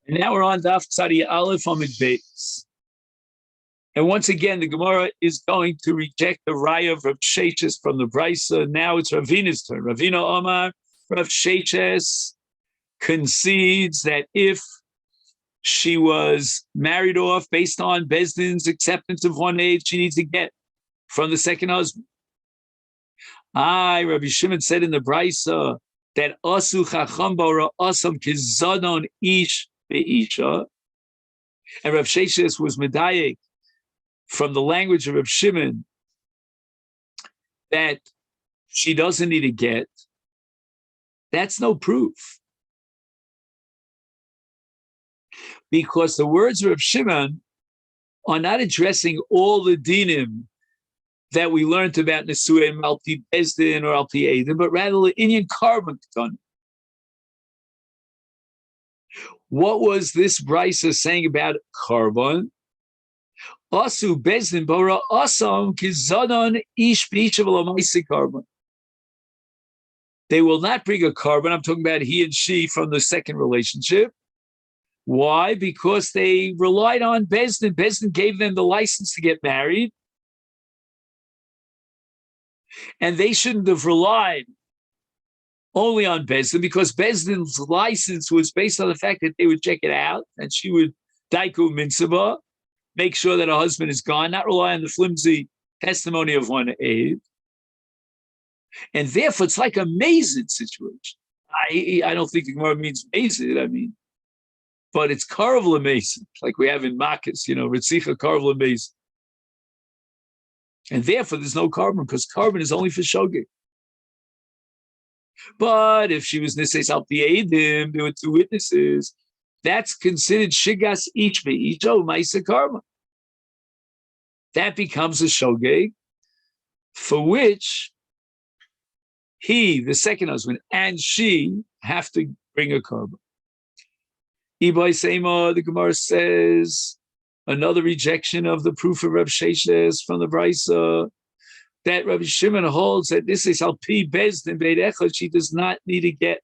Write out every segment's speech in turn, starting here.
And now we're on Daf Tzadi Aleph Amid Beis. And once again, the Gemara is going to reject the raya of Rav Sheshes from the Brisa. Now it's Ravina's turn. Ravina Omar, Rav Sheshes concedes that if she was married off based on Bezdin's acceptance of one age, she needs to get from the second husband. Rabbi Shimon said in the Brisa that Asu Chacham Bara Asam Kizadon Ish Be'isha. And Rav Sheshes was medayek from the language of Rav Shimon that she doesn't need a get. That's no proof. Because the words of Rav Shimon are not addressing all the dinim that we learned about Nesuah and Alpi Bezdin or Alpi Eidim, but rather the Inyan Karban Ketana. What was this Brisa saying about Karban? Asu Bezdin Bora Asam Kizadon Ish B'Ishav Karban. They will not bring a Karban. I'm talking about he and she from the second relationship. Why? Because they relied on Bezdin. Bezdin gave them the license to get married. And they shouldn't have relied only on Bezdin because Bezdin's license was based on the fact that they would check it out and she would daiku minsaba, make sure that her husband is gone, not rely on the flimsy testimony of one aide. And therefore, it's like a mazid situation. I don't think the Gemara means mazid, but it's karvel amazing, like we have in Makis, Ritzicha karvel amazing. And therefore, there's no carbon because carbon is only for shogeg. But if she was niseis al pi eidim, there were two witnesses. That's considered shigas ich be'icho ma'isa carbon. That becomes a shogeg, for which he, the second husband, and she have to bring a carbon. Ibai Seima, the Gemara says, another rejection of the proof of Rav Sheshes from the Brisa, that Rabbi Shimon holds that this is al pi bezdin beit echad, she does not need to get.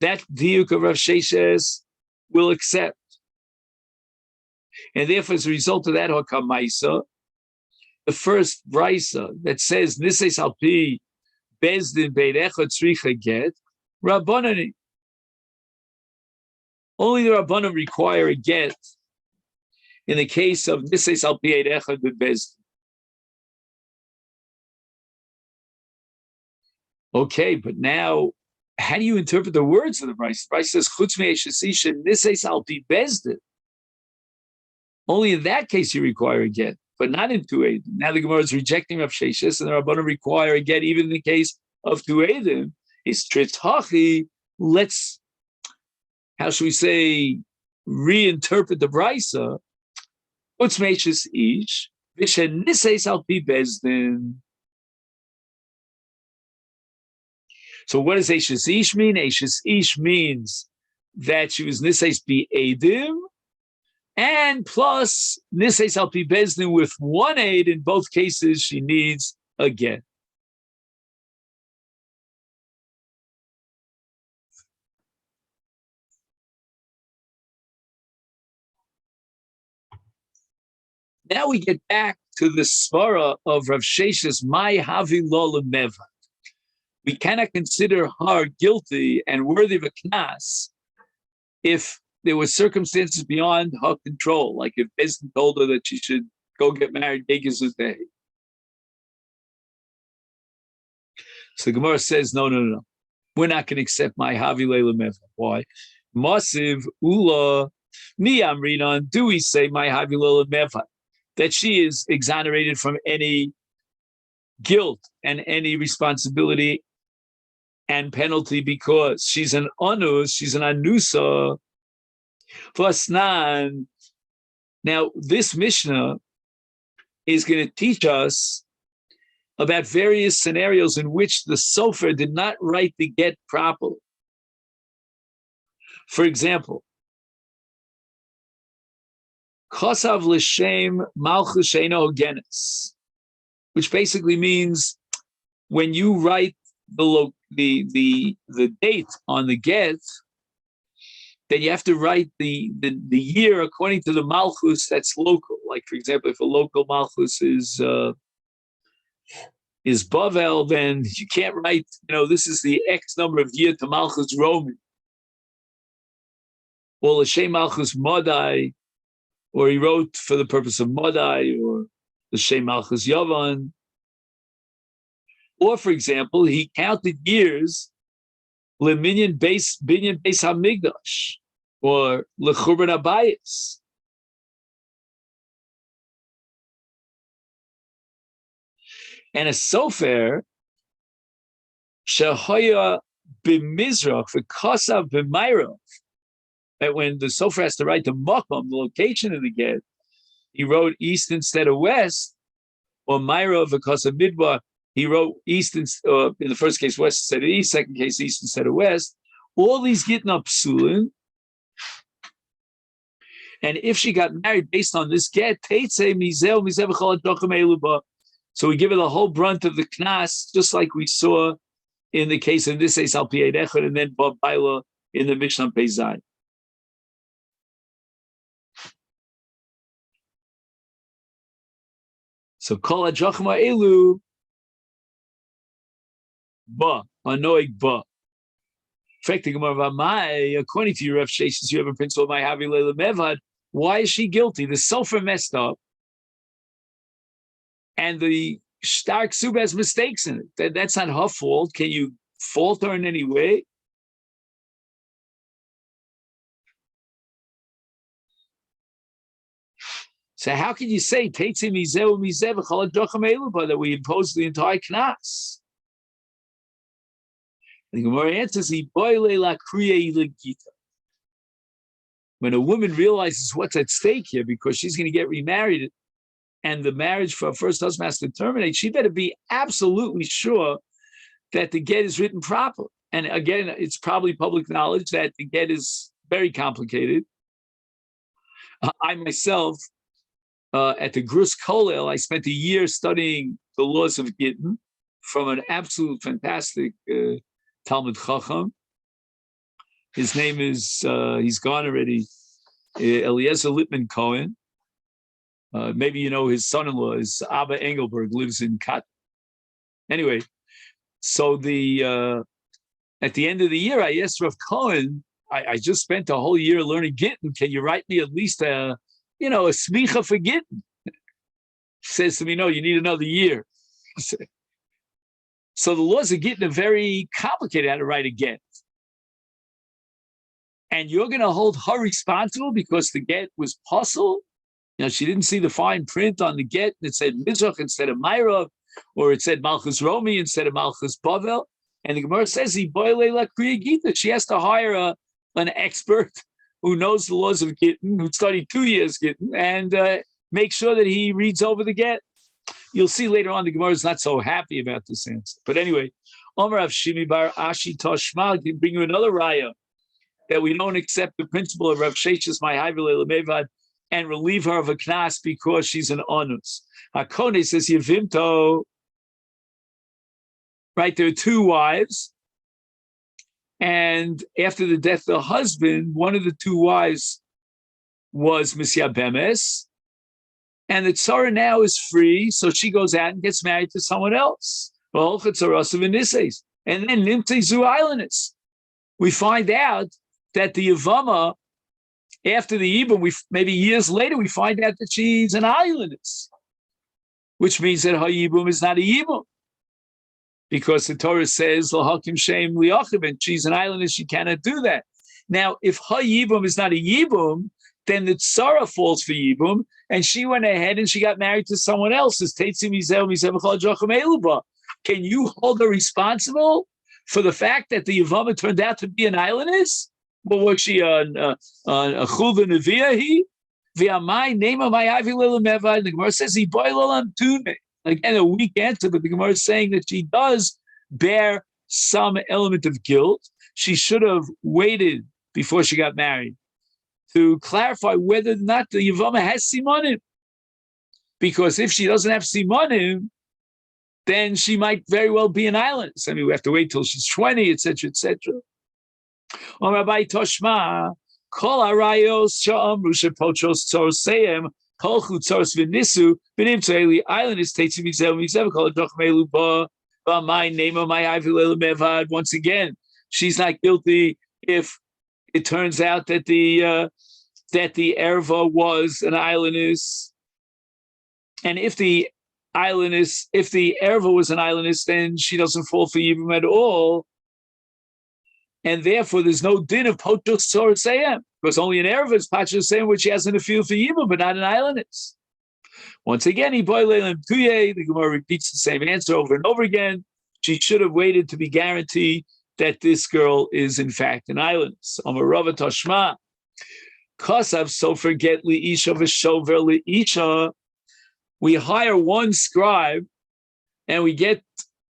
That diuk of Rav Sheshes will accept. And therefore, as a result of that, Hakam Maisa, the first Brisa that says this is al pi bezdin beit echad tzricha get, Rabbanani. Only the Rabbanim require a get in the case of Niseis al pi echad bezdin. Okay, but now, how do you interpret the words of the Brisa? The Brisa says, Chutz me'eshesisha Niseis al pi bezdin. Only in that case you require a get, but not in two Eidim. Now the Gemara is rejecting Rav Sheshes, and the Rabbanim require a get even in the case of two Eidim. It's trithachi. Let's, how should we say, reinterpret the Brisa. Chutz me'eshes ish v'she Niseis al pi bezdin. So what does Eishes Ish mean? Eishes Ish means that she was Niseis Bi Eidim, and plus Niseis Al Pi Bezdin with one aid. In both cases, she needs a get. Now we get back to the svara of Rav Sheshes, Mai Havi Lo Lemeva. We cannot consider her guilty and worthy of a knas if there were circumstances beyond her control, like if Bezdin told her that she should go get married Gegiz's day. So the Gemara says, no. We're not going to accept my Havi Leila Meva. Why? Masiv Ula Miyam Rinan, do we say my Havi Leila Meva? That she is exonerated from any guilt and any responsibility and penalty because she's an anus, she's an anusa. Plus nan. Now, this Mishnah is going to teach us about various scenarios in which the sofer did not write the get properly. For example, Chosav l'shem malchus sheino hogenes, which basically means when you write the date on the get, then you have to write the year according to the Malchus that's local. Like, for example, if a local Malchus is Bavel, then you can't write, this is the X number of year to Malchus Roman. Or L'Shem Malchus Modai, or he wrote for the purpose of Modai, or L'Shem Malchus Yavan. Or, for example, he counted years Leminyan Beis Hamikdash, or Lechurban Abayis. And a sofer shehoya b'mizrach v'kasav b'mayrav. That when the sofer has to write the makom, the location of the get, he wrote east instead of west, or mayrav v'kasav midbar. He wrote east in the first case west instead of east, second case east instead of west. All these getting up psulin. And if she got married based on this get, so we give her the whole brunt of the knas, just like we saw in the case of this Eis Al Pi Echad, and then Bab Baila in the Mishnah Peizai. So Kol HaDrachim Elu Ba, Anoig Ba. According to your Rav Sheshes, you have a principle of my Havi Leila Mevad. Why is she guilty? The sofer messed up, and the Stark Sub has mistakes in it. That's not her fault. Can you fault her in any way? So how can you say that we impose the entire knas? The Gemara answers, when a woman realizes what's at stake here, because she's going to get remarried, and the marriage for her first husband has to terminate, she better be absolutely sure that the get is written proper. And again, it's probably public knowledge that the get is very complicated. I myself, at the Grus Kollel, I spent a year studying the laws of Gittin from an absolute fantastic Talmud Chacham. His name is, he's gone already, Eliezer Lippman Cohen. Maybe you know his son-in-law is Abba Engelberg, lives in Kat. Anyway, so at the end of the year, I asked Rav Cohen, I just spent a whole year learning Gittin. Can you write me at least a smicha for Gittin? He says to me, no, you need another year. So the laws of Gittin are very complicated how to write a get. And you're going to hold her responsible because the get was puzzle. She didn't see the fine print on the get. It said Mizrach instead of Mayrav, or it said Malchus Romi instead of Malchus Bavel. And the Gemara says she has to hire an expert who knows the laws of Gittin, who studied 2 years Gittin, and make sure that he reads over the get. You'll see later on the Gemara is not so happy about this answer. But anyway, Omer Rav Shimi bar Ashi Toshma can bring you another raya that we don't accept the principle of Rav Sheshes my Havilei Lemevad and relieve her of a knas because she's an onus. Hakone says Yevimto. Right, there are 2 wives, and after the death of the husband, one of the 2 wives was Misya Bemes, and the tzara now is free, so she goes out and gets married to someone else. And then Nimte Zu Islanders. We find out that the Yevama, after the Yibum, maybe years later, we find out that she's an islandess, which means that her Yibum is not a Yibum. Because the Torah says, L'hakim Shem Liachim, and she's an islandess, she cannot do that. Now, if her Yibum is not a Yibum, then the tzara falls for Yibum, and she went ahead and she got married to someone else. Can you hold her responsible for the fact that the Yevama turned out to be an islandess? But was she a Chulva Neviah? V'amai name of my Avilei Lemevad. The Gemara says he boilolam tune. Again, a weak answer, but the Gemara is saying that she does bear some element of guilt. She should have waited before she got married to clarify whether or not the Yevama has Simonim. Because if she doesn't have Simonim, then she might very well be an islandess. I mean, we have to wait till she's 20, etc., etc. Rabbi Toshma, Kol harayos sha'amru shepochos tzorseihem kolchu tzors v'nisu b'nim tzeli island is teitzi mizel mizel kol adrochmelu ba my name of my avilel mevad. Once again, she's not guilty if it turns out that the erva was an islandess, and if the erva was an islandess, then she doesn't fall for Yibum at all. And therefore, there's no din of potos tzoraseyem, because only an erva is pachas saying which she has in the field for Yibum, but not an islandess. Once again, he boilelim tuye. The Gemara repeats the same answer over and over again. She should have waited to be guaranteed that this girl is in fact an islandess. Amarava Tashma, Kasav so forget liisha v'shover liisha. We hire one scribe and we get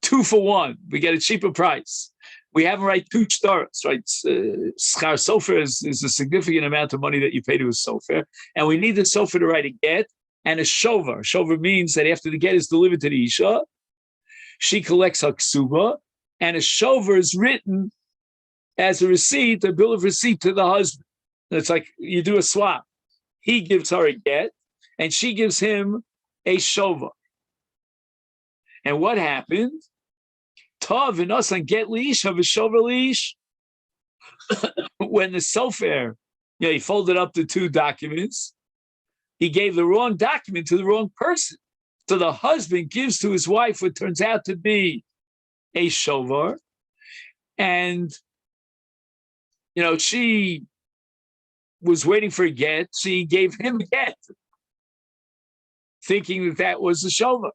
2 for 1. We get a cheaper price. We have him write 2 shtaros, right? Schar sofer is a significant amount of money that you pay to a sofer. And we need the sofer to write a get and a shover. Shover means that after the get is delivered to the isha, she collects her ksuba, and a shover is written as a receipt, a bill of receipt to the husband. It's like you do a swap. He gives her a get, and she gives him a shover. And what happened? Tov and us and get leash of a shover leash. When the sofer, he folded up the 2 documents, he gave the wrong document to the wrong person. So the husband gives to his wife what turns out to be a shover, and she was waiting for a get. She gave him a get, thinking that was a shover.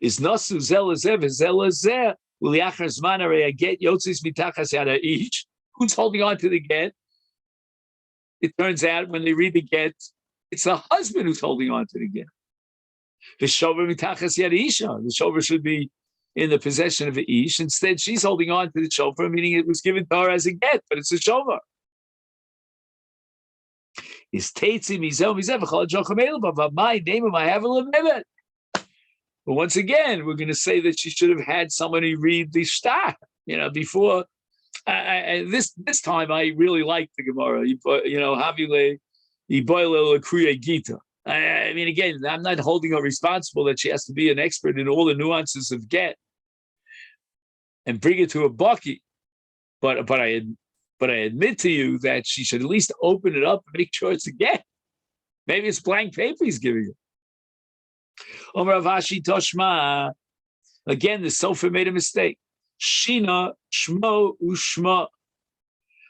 Is nasu zelazeh v'zelazeh uliachar zman arei a get yotzis mitachas yad haish? Who's holding on to the get? It turns out when they read the get, it's the husband who's holding on to the get. The shover mitachas yad isha. The shover should be in the possession of the ish. Instead, she's holding on to the shover, meaning it was given to her as a get, but it's a shover. Is teitzi mizel mizel v'chol adrocham but my name of my havelim evet. But once again, we're going to say that she should have had somebody read the shtar, before. This time, I really like the Gemara. Havile, yiboile lekruye gita. I mean, again, I'm not holding her responsible that she has to be an expert in all the nuances of get and bring it to a bucky. But I admit to you that she should at least open it up and make sure it's a get. Maybe it's blank paper he's giving her. Omer Avashi Toshma. Again, the sofer made a mistake. Shina Shmo Ushma.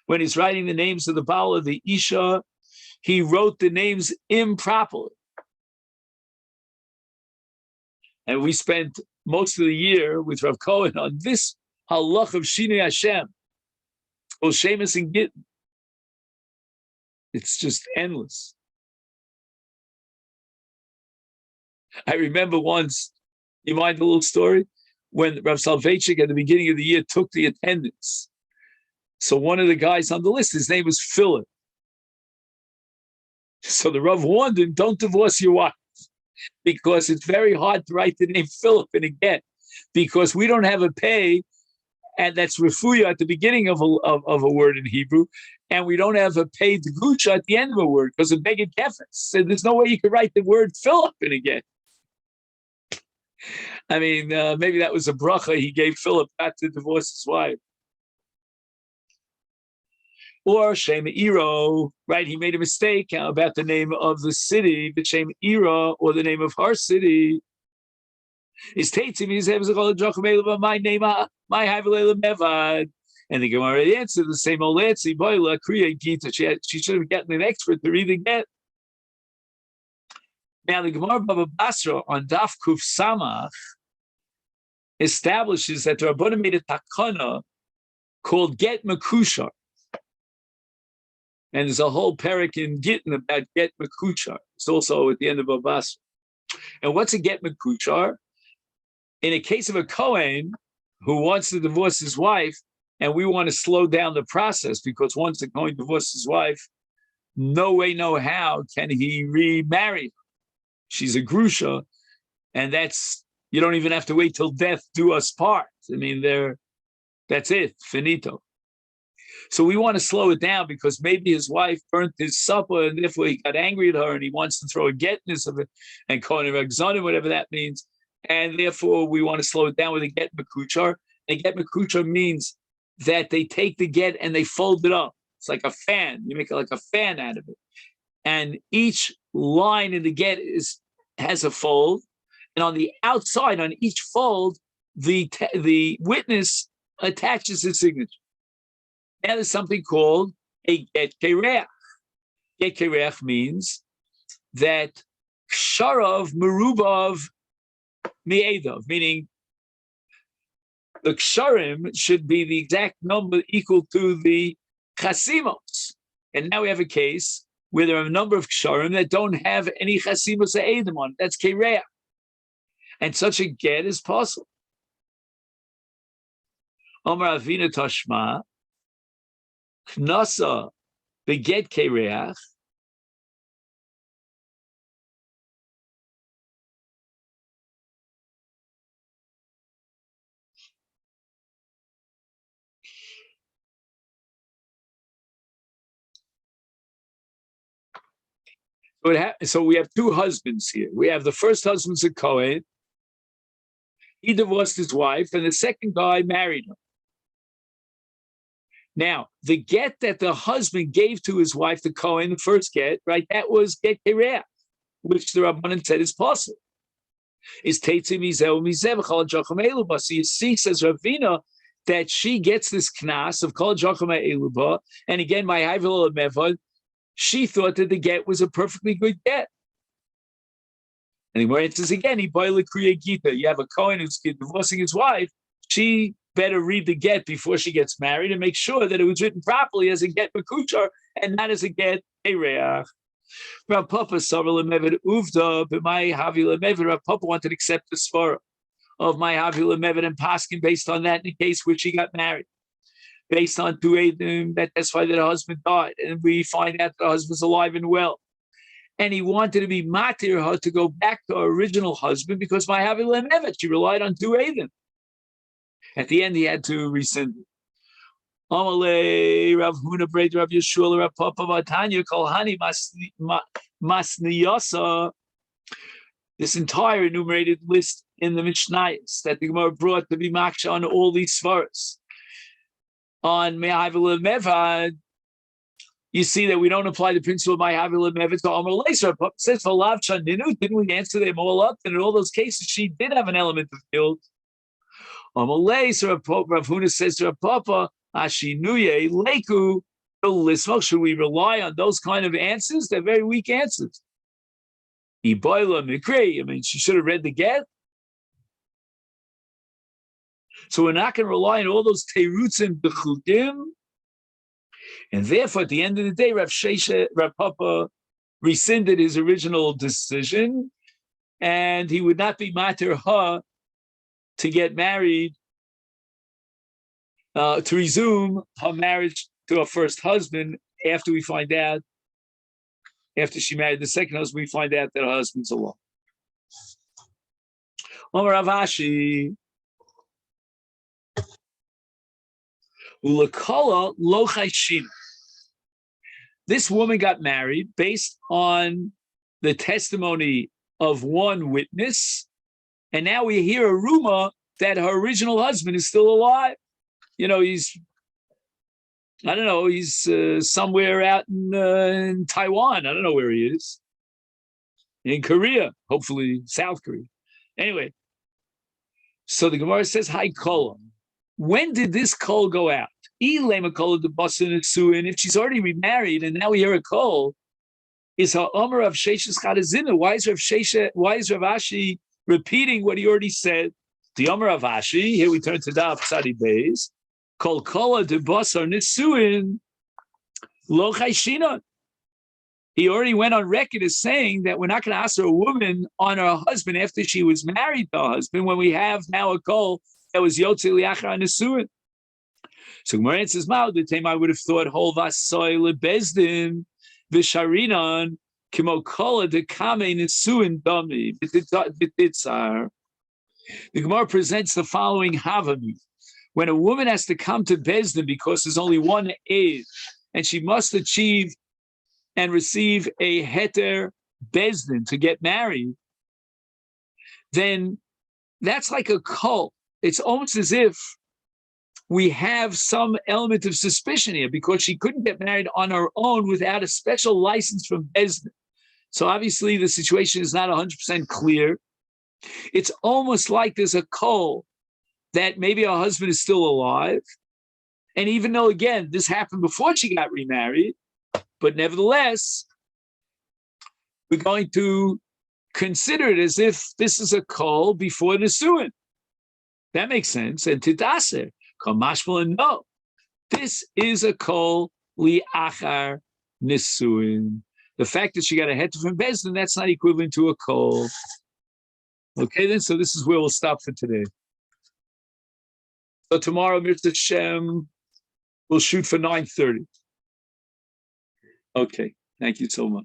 When he's writing the names of the Baal of the Isha, he wrote the names improperly. And we spent most of the year with Rav Cohen on this halach of Shinei Hashem. Well, Sheamus and Gittin. It's just endless. I remember once, you mind a little story? When Rav Soloveitchik at the beginning of the year took the attendance. So one of the guys on the list, his name was Philip. So the Rav warned him, don't divorce your wife, because it's very hard to write the name Philip in a get, because we don't have a pay, and that's refuya at the beginning of a word in Hebrew, and we don't have a pay to gucha at the end of a word, because of beged kefes. So there's no way you could write the word Philip in a get. I mean, maybe that was a bracha he gave Philip not to divorce his wife. Or Shem Iro, right? He made a mistake about the name of the city, the Shem Ira, or the name of her city. His Teitzim, his name is my name, my Havilela Mevad. And the Gemara answered the same old answer, Boila, Kriya Gita. She should have gotten an expert to read the get. Now, the Gemara Baba Basra on Daf Kuf Samach establishes that the Rabbana made a takana called Get Mekushar. And there's a whole parak in Gittin about Get Mekushar. It's also at the end of Baba Basra. And what's a Get Mekushar? In a case of a Kohen who wants to divorce his wife, and we want to slow down the process because once the Kohen divorces his wife, no way, no how can he remarry her. She's a grusha, and that's, you don't even have to wait till death do us part. I mean, That's it, finito. So we want to slow it down because maybe his wife burnt his supper and therefore he got angry at her and he wants to throw a getness of it and call him exonim, whatever that means. And therefore we want to slow it down with a get mekuchar. And get mekuchar means that they take the get and they fold it up. It's like a fan. You make it like a fan out of it. And each line in the get has a fold. And on the outside, on each fold, the witness attaches his signature. Now there's something called a get kereach. Get kereach means that ksharav merubav mi'edav, meaning the ksharim should be the exact number equal to the chasimos. And now we have a case where there are a number of ksharim that don't have any chasimos or edim on it. That's kereach. And such a get is possible. Omar Avina Tashma, Knasa beget kereach. So we have two husbands here. We have the first husband's a Kohen. He divorced his wife, and the second guy married her. Now, the get that the husband gave to his wife, the Kohen, the first get, right, that was get kereach, which the Rabbanan said is possible. Is teitzi mizeh mizeh v'chol ha'jacham eluba. So you see, says Ravina, that she gets this knas of kol ha'jacham eluba, and again, my hayvil mevod, she thought that the get was a perfectly good get. And the Gemara says again, he boile kriya gita. You have a Kohen who's divorcing his wife. She better read the get before she gets married and make sure that it was written properly as a get mekuchar and not as a get kereach. Rav Papa Savar Lemevid Uvda, but my Havi Lemevid. Rav Papa wanted to accept the svara of my Havi Lemevid and Paskin based on that in the case where she got married, based on two edim that testified that her husband died, and we find out that her husband's alive and well. And he wanted to be matir her to go back to her original husband because my Havi Lemevid, she relied on two edim. At the end, he had to rescind it. Amalei Rav Huna Breit Rav Yeshua Rav Papa Vatanya Kolhani Masniyasa. This entire enumerated list in the Mishnayos that the Gemara brought to be maksha on all these svaras. On Me'havil Mevad, you see that we don't apply the principle of Me'havil Mevad to Amalei. So Papa says for Lav Chandinu, didn't we answer them all up? And in all those cases, she did have an element of guilt. Amalei, so Rav Huna says to Rav Papa, Ashinuye Leku, should we rely on those kind of answers? They're very weak answers. Iboila Mikri, I mean, she should have read the get. So we're not going to rely on all those teruts and bechudim. And therefore, at the end of the day, Rav Papa rescinded his original decision, and he would not be matir ha to get married, to resume her marriage to her first husband after we find out, after she married the second husband, we find out that her husband's alive. Omar Ravashi, Ulakala lo chayshin. This woman got married based on the testimony of one witness, and now we hear a rumor that her original husband is still alive. You know, he's somewhere out in Taiwan. I don't know where he is. In Korea, hopefully South Korea. Anyway, so the Gemara says, "Hi, Kola. When did this kol go out? If she's already remarried and now we hear a kol, is her Omer of Sheshes Chadazina? Why is Rav Ashi repeating what he already said? The Omer of Ashi, here we turn to Daf Tzadi Beis, Kol Kola de Basar Nisuin Lo Chayshinon. He already went on record as saying that we're not going to ask a woman on her husband after she was married to her husband when we have now a kol that was Yotze Liachar Nisuin. So Gemara says, I would have thought Hol Vasoy Lebezdin Visharinon Kimo Kola de Kame Nisuin Dami B'Titzar. The Gemara presents the following Havami. When a woman has to come to Beis Din because there's only one aid, and she must achieve and receive a heter Beis Din to get married, then that's like a cult. It's almost as if we have some element of suspicion here because she couldn't get married on her own without a special license from Beis Din. So obviously the situation is not 100% clear. It's almost like there's a call that maybe her husband is still alive. And even though, again, this happened before she got remarried, but nevertheless, we're going to consider it as if this is a call before Nisuin. That makes sense. And Tidaser, Kamashmal, no. This is a call li'achar Nisuin. The fact that she got a heter from Beis Din, that's not equivalent to a call. Okay, then, so this is where we'll stop for today. So tomorrow, Mr. Shem, we'll shoot for 9:30. Okay, thank you so much.